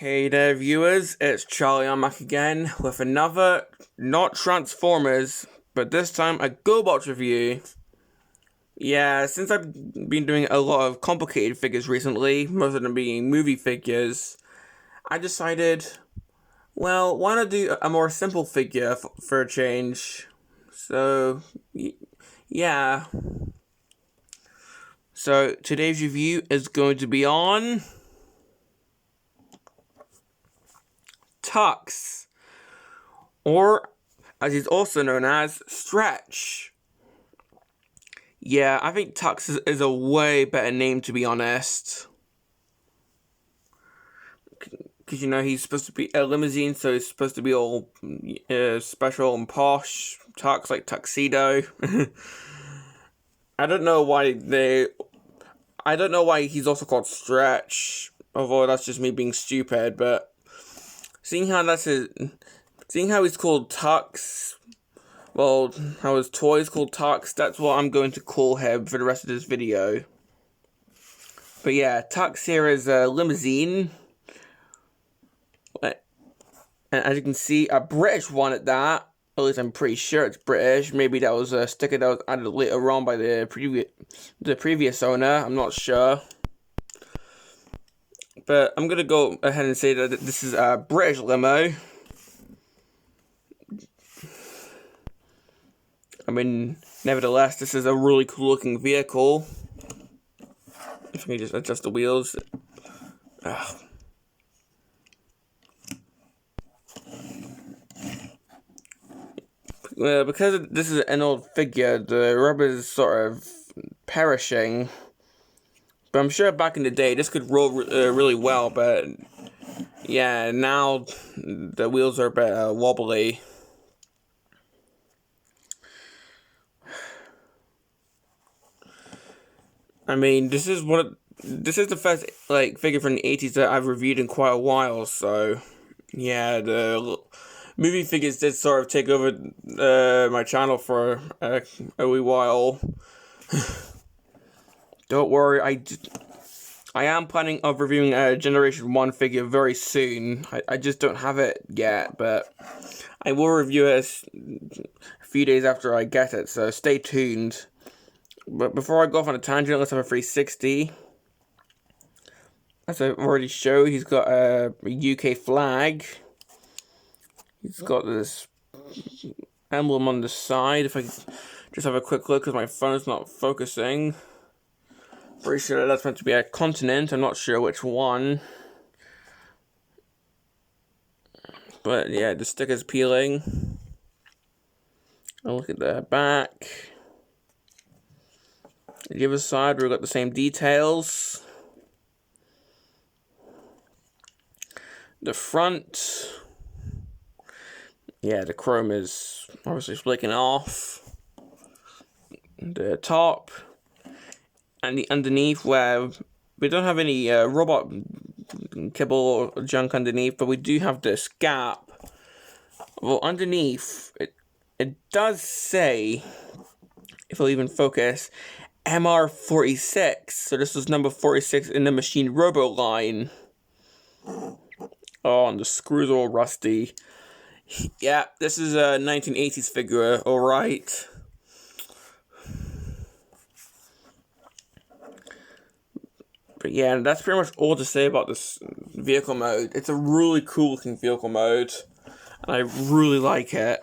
Hey there, viewers, it's Charlie. I'm back again with another, not Transformers, but this time a GoBots review. Yeah, since I've been doing a lot of complicated figures recently, most of them being movie figures, I decided, well, why not do a more simple figure for a change? So, yeah. So, today's review is going to be on Tux, or as he's also known as, Stretch. Yeah, I think Tux is a way better name, to be honest. Because, he's supposed to be a limousine, so he's supposed to be all special and posh. Tux, like tuxedo. I don't know why he's also called Stretch. Although that's just me being stupid, but seeing how he's called Tux, well, how his toy is called Tux, that's what I'm going to call him for the rest of this video. But yeah, Tux here is a limousine. And as you can see, a British one at that. At least I'm pretty sure it's British. Maybe that was a sticker that was added later on by the previous owner. I'm not sure. But I'm going to go ahead and say that this is a British limo. I mean, nevertheless, this is a really cool looking vehicle. If I can just adjust the wheels. Because this is an old figure, the rubber is sort of perishing. But I'm sure back in the day, this could roll really well, but yeah, now the wheels are a bit wobbly. I mean, this is the first figure from the 80s that I've reviewed in quite a while, so yeah, the movie figures did sort of take over my channel for a wee while. Don't worry, I am planning on reviewing a Generation 1 figure very soon. I just don't have it yet, but I will review it a few days after I get it, so stay tuned. But before I go off on a tangent, let's have a 360. As I've already showed, he's got a UK flag. He's got this emblem on the side. If I just have a quick look, because my phone's not focusing. Pretty sure that's meant to be a continent. I'm not sure which one. But yeah, the sticker's peeling. I'll look at the back. The other side, we've got the same details. The front, yeah, the chrome is obviously flaking off. The top and the underneath, where we don't have any robot kibble or junk underneath, but we do have this gap. Well, underneath, it does say, if I'll even focus, MR46, so this is number 46 in the Machine Robo line. Oh, and the screws are all rusty. Yeah, this is a 1980s figure, alright. But yeah, that's pretty much all to say about this vehicle mode. It's a really cool looking vehicle mode, and I really like it.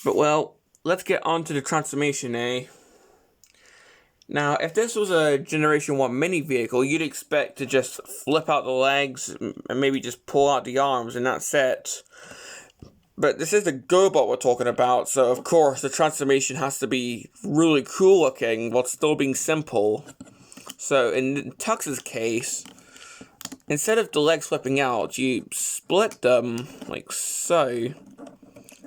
But well, let's get on to the transformation, eh? Now, if this was a Generation 1 mini vehicle, you'd expect to just flip out the legs and maybe just pull out the arms and that's it. But this is the GoBot we're talking about, so of course the transformation has to be really cool looking while still being simple. So in Tux's case, instead of the legs flipping out, you split them like so.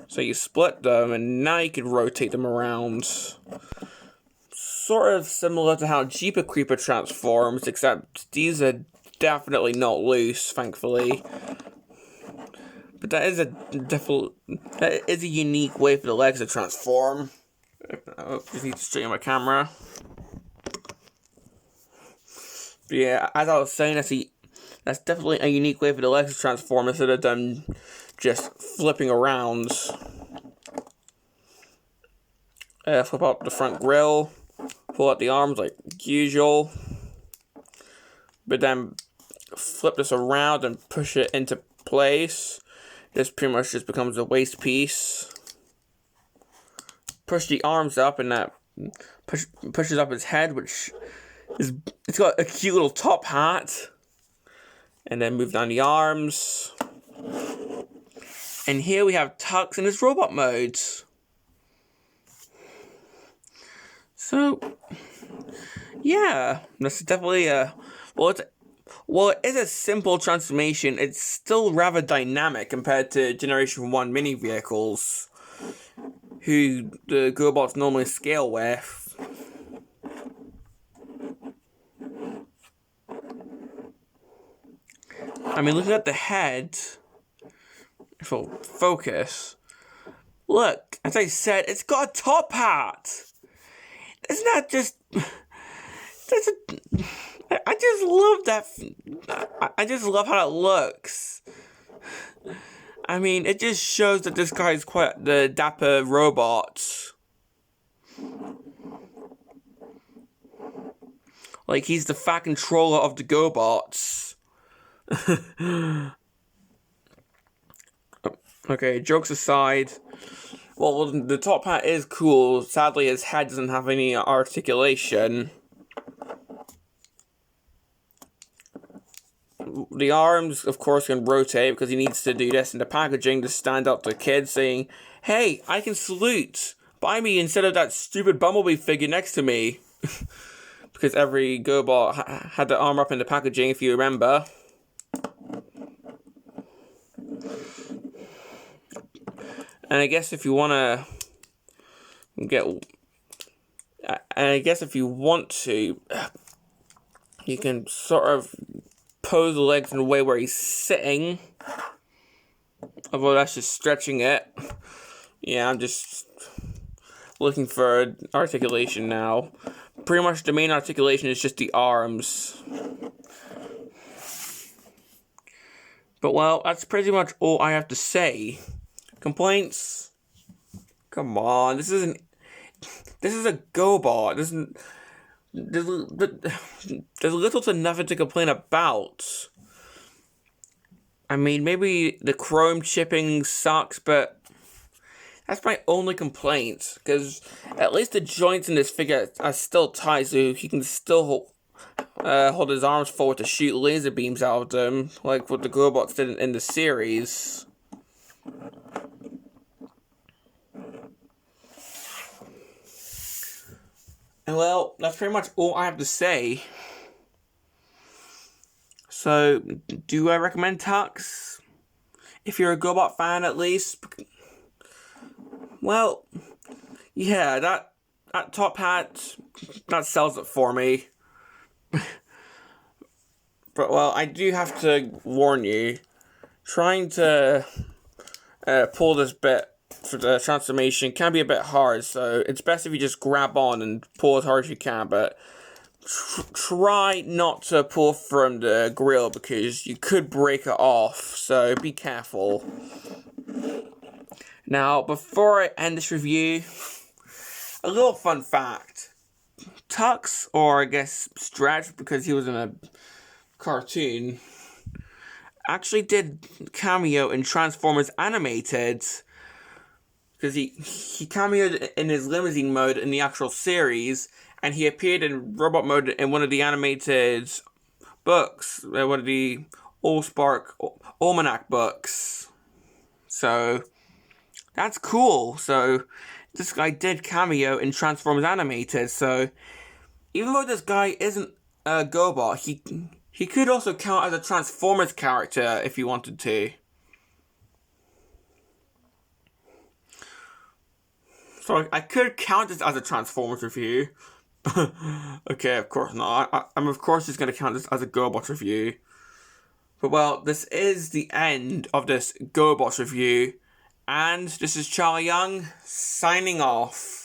So you split them and now you can rotate them around. Sort of similar to how Jeeper Creeper transforms, except these are definitely not loose, thankfully. But that is a unique way for the legs to transform. I just need to straighten my camera. But yeah, as I was saying, That's definitely a unique way for the legs to transform instead of them just flipping around. Flip out the front grill, pull out the arms like usual, but then flip this around and push it into place. This pretty much just becomes a waist piece. Push the arms up, and that pushes up his head, which is, it's got a cute little top hat. And then move down the arms. And here we have Tux in his robot mode. So, yeah, that's definitely well, it is a simple transformation. It's still rather dynamic compared to Generation 1 mini vehicles, who the GoBots normally scale with. I mean, looking at the head, if we'll focus, look, as I said, it's got a top hat. Isn't that just... I just love that. I just love how it looks. I mean, it just shows that this guy is quite the dapper robot. Like, he's the fat controller of the GoBots. Okay, jokes aside. Well, the top hat is cool. Sadly, his head doesn't have any articulation. The arms, of course, can rotate because he needs to do this in the packaging to stand out to kids, saying, "Hey, I can salute. Buy me instead of that stupid Bumblebee figure next to me." Because every GoBot had the arm up in the packaging, if you remember. And I guess if you want to get... And I guess if you want to, you can sort of pose the legs in a way where he's sitting. Although that's just stretching it. Yeah, I'm just looking for articulation now. Pretty much the main articulation is just the arms. But well, that's pretty much all I have to say. Complaints? Come on, this is a GoBot. There's little to nothing to complain about. I mean, maybe the chrome chipping sucks, but that's my only complaint. Because at least the joints in this figure are still tight, so he can still hold his arms forward to shoot laser beams out of them, like what the GoBots did in the series. And well, that's pretty much all I have to say. So, do I recommend Tux? If you're a GoBot fan, at least. Well, yeah, that top hat, that sells it for me. But well, I do have to warn you, trying to pull this bit for the transformation can be a bit hard, so it's best if you just grab on and pull as hard as you can, but try not to pull from the grill because you could break it off, so be careful. Now, before I end this review, a little fun fact. Tux, or I guess Stretch, because he was in a cartoon, actually did cameo in Transformers Animated. Because he cameoed in his limousine mode in the actual series, and he appeared in robot mode in one of the animated books, one of the Allspark Almanac books. So, that's cool. So, this guy did cameo in Transformers Animated, so even though this guy isn't a GoBot, he could also count as a Transformers character if he wanted to. So I could count this as a Transformers review. Okay, of course not. I'm of course just going to count this as a GoBots review. But well, this is the end of this GoBots review. And this is Charlie Young, signing off.